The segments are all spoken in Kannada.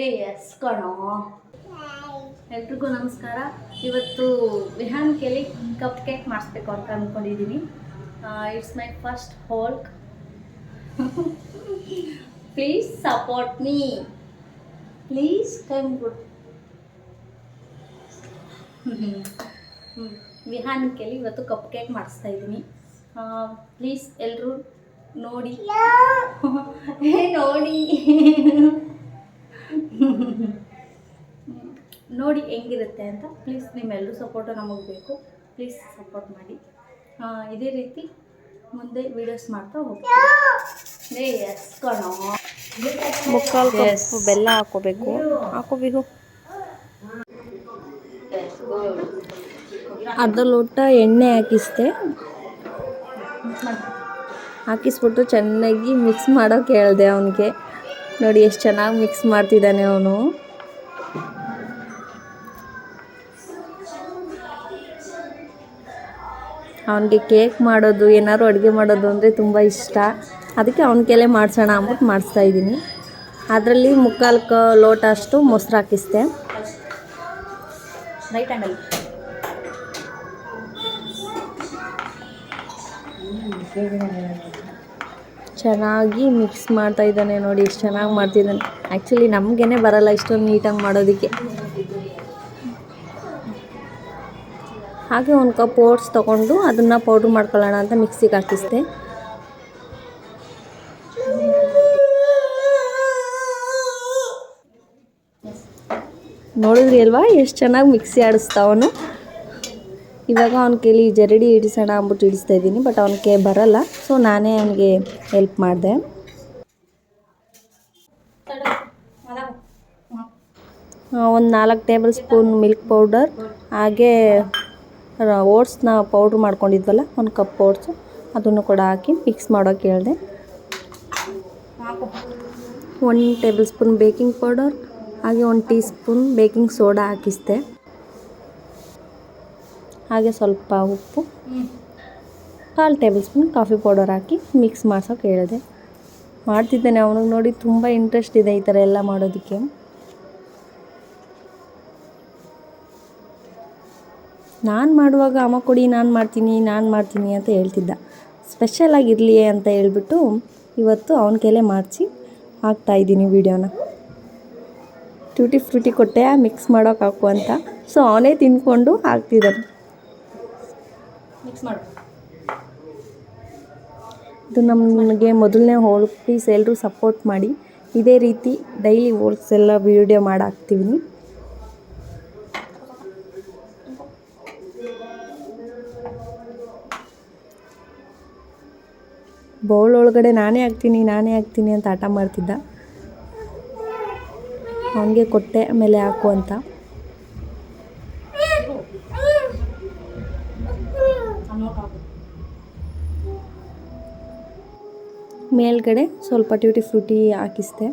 ಎಸ್ ಕಣೋ. ಎಲ್ರಿಗೂ ನಮಸ್ಕಾರ. ಇವತ್ತು ವಿಹಾನ್ ಕೇಳಿ ಕಪ್ ಕೇಕ್ ಮಾಡಿಸ್ಬೇಕು ಅಂತ ಅಂದ್ಕೊಂಡಿದ್ದೀನಿ. ಇಟ್ಸ್ ಮೈ ಫಸ್ಟ್ ಹೋಲ್ಕ್. Please support me, please come good. Vihaan ಕೇಳಿ ಇವತ್ತು ಕಪ್ ಕೇಕ್ ಮಾಡಿಸ್ತಾ ಇದ್ದೀನಿ. ಪ್ಲೀಸ್ ಎಲ್ಲರೂ ನೋಡಿ ನೋಡಿ ನೋಡಿ ಹೆಂಗಿರುತ್ತೆ ಅಂತ. ಪ್ಲೀಸ್ ನಿಮ್ಮೆಲ್ಲರೂ ಸಪೋರ್ಟು ನಮಗೆ ಬೇಕು. ಪ್ಲೀಸ್ ಸಪೋರ್ಟ್ ಮಾಡಿ. ಇದೇ ರೀತಿ ಮುಂದೆ ವೀಡಿಯೋಸ್ ಮಾಡ್ತಾ ಹೋಗ್ತೀವಿ. ಎಸ್ ಕಣೋ. ಮುಕ್ಕಾಲು ಕಪ್ ಬೆಲ್ಲ ಹಾಕೋಬೇಕು. ಹಾಕೋಬೇಕು. ಅರ್ಧ ಲೋಟ ಎಣ್ಣೆ ಹಾಕಿಸ್ಬಿಟ್ಟು ಚೆನ್ನಾಗಿ ಮಿಕ್ಸ್ ಮಾಡೋಕೆ ಹೇಳಿದೆ ಅವನಿಗೆ. ನೋಡಿ ಎಷ್ಟು ಚೆನ್ನಾಗಿ ಮಿಕ್ಸ್ ಮಾಡ್ತಿದ್ದಾನೆ ಅವನು. ಅವನಿಗೆ ಕೇಕ್ ಮಾಡೋದು, ಏನಾದ್ರು ಅಡುಗೆ ಮಾಡೋದು ಅಂದರೆ ತುಂಬ ಇಷ್ಟ. ಅದಕ್ಕೆ ಅವನ ಕೈಲೇ ಮಾಡಿಸೋಣ ಅಂದ್ಬಿಟ್ಟು ಮಾಡಿಸ್ತಾ ಇದ್ದೀನಿ. ಅದರಲ್ಲಿ ಮುಕ್ಕಾಲು ಲೋಟ ಅಷ್ಟು ಮೊಸರು ಹಾಕಿಸ್ದೆ. Right handle. ಚೆನ್ನಾಗಿ ಮಿಕ್ಸ್ ಮಾಡ್ತಾ ಇದ್ದಾನೆ. ನೋಡಿ ಎಷ್ಟು ಚೆನ್ನಾಗಿ ಮಾಡ್ತಿದ್ದಾನೆ. ಆ್ಯಕ್ಚುಲಿ ನಮಗೇನೆ ಬರಲ್ಲ ಇಷ್ಟೊಂದು ನೀಟಾಗಿ ಮಾಡೋದಕ್ಕೆ. ಹಾಗೆ ಒಂದು ಕಪ್ ಓಟ್ಸ್ ತೊಗೊಂಡು ಅದನ್ನು ಪೌಡ್ರ್ ಮಾಡ್ಕೊಳ್ಳೋಣ ಅಂತ ಮಿಕ್ಸಿಗೆ ಹಾಕಿಸ್ದೆ. ನೋಡಿದ್ರಿ ಅಲ್ವಾ ಎಷ್ಟು ಚೆನ್ನಾಗಿ ಮಿಕ್ಸಿ ಆಡಿಸ್ತಾವನು. ಇವಾಗ ಅವನ ಕೈಲಿ ಜರಡಿ ಹಿಡಿಸೋಣ ಅಂದ್ಬಿಟ್ಟು ಹಿಡಿಸ್ತಾ ಇದ್ದೀನಿ. ಬಟ್ ಅವನ ಕೈ ಬರಲ್ಲ, ಸೊ ನಾನೇ ಅವನಿಗೆ ಹೆಲ್ಪ್ ಮಾಡಿದೆ. ಒಂದು 4 ಟೇಬಲ್ ಸ್ಪೂನ್ ಮಿಲ್ಕ್ ಪೌಡರ್, ಹಾಗೆ ಓಟ್ಸ್ನ ಪೌಡ್ರ್ ಮಾಡ್ಕೊಂಡಿದ್ವಲ್ಲ, 1 ಕಪ್ ಓಟ್ಸು, ಅದನ್ನು ಕೂಡ ಹಾಕಿ ಮಿಕ್ಸ್ ಮಾಡೋಕ್ಕೆ ಹೇಳಿದೆ. 1 ಟೇಬಲ್ ಸ್ಪೂನ್ ಬೇಕಿಂಗ್ ಪೌಡರ್, ಹಾಗೆ 1 ಟೀ ಸ್ಪೂನ್ ಬೇಕಿಂಗ್ ಸೋಡಾ ಹಾಕಿಸ್ದೆ. ಹಾಗೆ ಸ್ವಲ್ಪ ಉಪ್ಪು, 1/4 ಟೇಬಲ್ ಸ್ಪೂನ್ ಕಾಫಿ ಪೌಡರ್ ಹಾಕಿ ಮಿಕ್ಸ್ ಮಾಡ್ಸೋಕೆ ಹೇಳಿದೆ. ಮಾಡ್ತಿದ್ದಾನೆ ಅವನಿಗೆ ನೋಡಿ ತುಂಬ ಇಂಟ್ರೆಸ್ಟ್ ಇದೆ ಈ ಥರ ಎಲ್ಲ ಮಾಡೋದಕ್ಕೆ. ನಾನು ಮಾಡುವಾಗ ಅಮ್ಮ ಕೊಡಿ, ನಾನು ಮಾಡ್ತೀನಿ ಅಂತ ಹೇಳ್ತಿದ್ದ. ಸ್ಪೆಷಲಾಗಿರಲಿ ಅಂತ ಹೇಳ್ಬಿಟ್ಟು ಇವತ್ತು ಅವನ ಕೈಲೇ ಮಾಡಿಸಿ ಹಾಕ್ತಾಯಿದ್ದೀನಿ ವೀಡಿಯೋನ. ಟ್ಯೂಟಿ ಫ್ರೂಟಿ ಕೊಟ್ಟೆ ಮಿಕ್ಸ್ ಮಾಡೋಕೆ ಹಾಕು ಅಂತ, ಸೊ ಅವನೇ ತಿಂದ್ಕೊಂಡು ಹಾಕ್ತಿದ್ದಾನೆ. ಮಿಕ್ಸ್ ಮಾಡು. ಇದು ನಮಗೆ ಮೊದಲನೇ ಹೋಲ್ಕ್. ಪ್ಲೀಸ್ ಎಲ್ಲರೂ ಸಪೋರ್ಟ್ ಮಾಡಿ. ಇದೇ ರೀತಿ ಡೈಲಿ ಹೋಲ್ಕ್ಸ್ ಎಲ್ಲ ವೀಡಿಯೋ ಮಾಡಿ ಹಾಕ್ತೀವಿ. ಬೌಲ್ ಒಳಗಡೆ ನಾನೇ ಹಾಕ್ತೀನಿ ಅಂತ ಆಟ ಮಾಡ್ತಿದ್ದ. ಅವನಿಗೆ ಕೊಟ್ಟೆ ಆಮೇಲೆ ಹಾಕು ಅಂತ. ಮೇಲ್ಗಡೆ ಸ್ವಲ್ಪ ಟ್ಯೂಟಿ ಫ್ರೂಟಿ ಹಾಕಿಸ್ದೆ,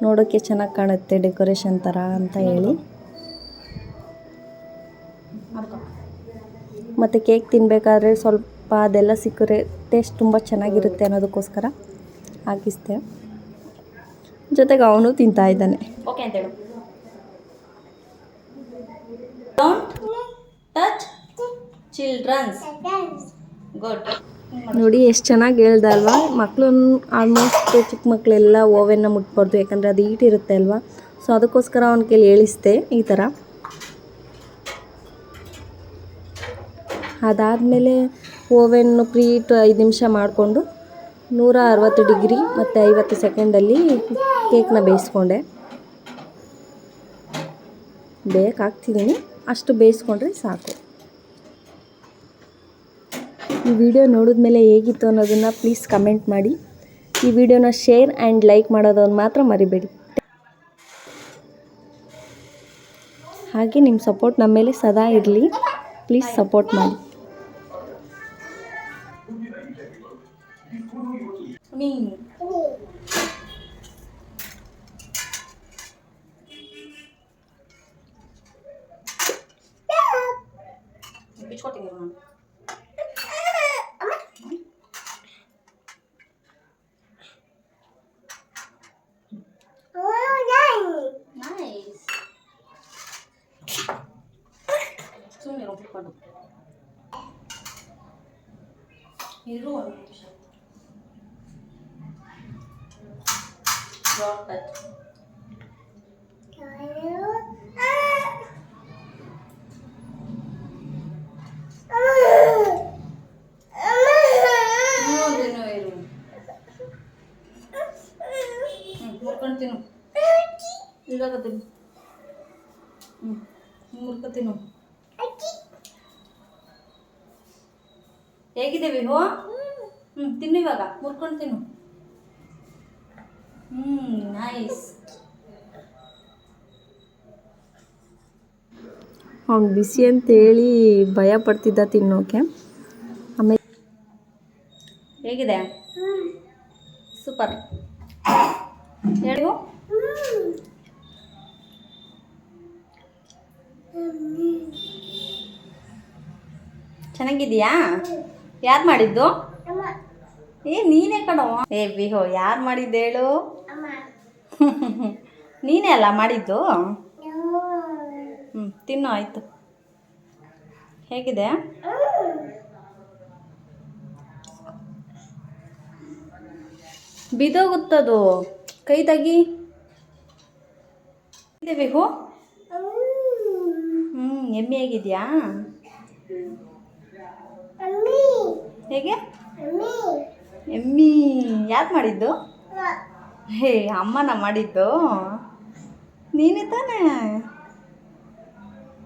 ನೋಡೋಕ್ಕೆ ಚೆನ್ನಾಗಿ ಕಾಣುತ್ತೆ ಡೆಕೋರೇಷನ್ ಥರ ಅಂತ ಹೇಳಿ. ಮತ್ತು ಕೇಕ್ ತಿನ್ನಬೇಕಾದ್ರೆ ಸ್ವಲ್ಪ ಅದೆಲ್ಲ ಸಿಕ್ಕರೆ ಟೇಸ್ಟ್ ತುಂಬ ಚೆನ್ನಾಗಿರುತ್ತೆ ಅನ್ನೋದಕ್ಕೋಸ್ಕರ ಹಾಕಿಸ್ದೆ. ಜೊತೆಗೆ ಅವನು ತಿಂತಾ ಇದ್ದಾನೆ. ಓಕೆ ಅಂತ ಹೇಳು. Don't touch childrens. ಗುಡ್. ನೋಡಿ ಎಷ್ಟು ಚೆನ್ನಾಗಿ ಹೇಳ್ದೆ ಅಲ್ವಾ. ಮಕ್ಕಳು ಆಲ್ಮೋಸ್ಟ್ ಚಿಕ್ಕ ಮಕ್ಕಳೆಲ್ಲ ಓವೆನ್ನ ಮುಟ್ಬಾರ್ದು, ಯಾಕಂದರೆ ಅದು ಹೀಟ್ ಇರುತ್ತೆ ಅಲ್ವಾ. ಸೊ ಅದಕ್ಕೋಸ್ಕರ ಅವನ ಕೈಲಿ ಹೇಳಿಸ್ದೆ ಈ ಥರ. ಅದಾದಮೇಲೆ ಓವೆನ್ನು ಪ್ರೀಟ್ 5 ನಿಮಿಷ ಮಾಡಿಕೊಂಡು 160 ಡಿಗ್ರಿ ಮತ್ತು 50 ಸೆಕೆಂಡಲ್ಲಿ ಕೇಕ್ನ ಬೇಯಿಸ್ಕೊಂಡೆ. ಹಾಕ್ತಿದ್ದೀನಿ, ಅಷ್ಟು ಬೇಯಿಸ್ಕೊಂಡ್ರೆ ಸಾಕು. ಈ ವಿಡಿಯೋ ನೋಡಿದ್ಮೇಲೆ ಹೇಗಿತ್ತು ಅನ್ನೋದನ್ನು ಪ್ಲೀಸ್ ಕಮೆಂಟ್ ಮಾಡಿ. ಈ ವಿಡಿಯೋನ ಶೇರ್ ಆ್ಯಂಡ್ ಲೈಕ್ ಮಾಡೋದನ್ನು ಮಾತ್ರ ಮರಿಬೇಡಿ. ಹಾಗೆ ನಿಮ್ಮ ಸಪೋರ್ಟ್ ನಮ್ಮ ಮೇಲೆ ಸದಾ ಇರಲಿ. ಪ್ಲೀಸ್ ಸಪೋರ್ಟ್ ಮಾಡಿ. ಕೊಡು. ಇರು ಒಂದು ನಿಮಿಷ. ಮುರ್ಕೊಂಡು ತಿನ್ನು. ಇವಾಗ ತಿನ್ನು. ಮುರ್ಕೊ ತಿನ್ನು. ಹೇಗಿದೆ ವಿಹು? ತಿನ್ನು ಇವಾಗ. ಮುರ್ಕೊಂಡು ತಿನ್ನು. ನೈಸ್. ಅವ್ನು ಬಿಸಿ ಅಂತೇಳಿ ಭಯ ಪಡ್ತಿದ್ದ ತಿನ್ನೋಕೆ. ಆಮೇಲೆ ಹೇಗಿದೆ? ಸೂಪರ್. ಹೇಳು. ಚೆನ್ನಾಗಿದೆಯಾ? ಯಾರು ಮಾಡಿದ್ದು? ನೀನೇ ಕಣೋ. ವಿಹು ಯಾರು ಮಾಡಿದ್ದು ಹೇಳು? ನೀನೇ ಅಲ್ಲ ಮಾಡಿದ್ದು? ತಿನ್ನು ಆಯಿತು. ಹೇಗಿದೆ? ಬಿದೋಗುತ್ತದು. ಕೈ ತೆಗಿ. ವಿಹು ಎಮ್ಮೆ ಹೇಗಿದ್ಯಾ? ಹೇಗೆ? ಎಮ್ಮಿ ಯಾರು ಮಾಡಿದ್ದು? ಹೇ ಅಮ್ಮನ ಮಾಡಿದ್ದು? ನೀನೇ ತಾನೇ?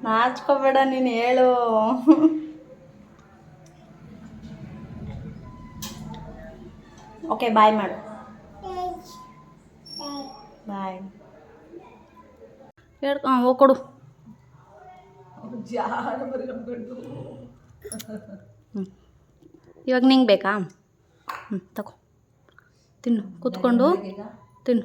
ನಾಚ್ಕೋಬೇಡ ನೀನು, ಹೇಳು. ಓಕೆ ಬಾಯ್ ಮಾಡು. ಬಾಯ್. ಹೋಗಿ ಕೊಡು. ಇವಾಗ ನಿಂಗೆ ಬೇಕಾ? ತಗೋ ತಿನ್ನು. ಕೂತ್ಕೊಂಡು ತಿನ್ನು.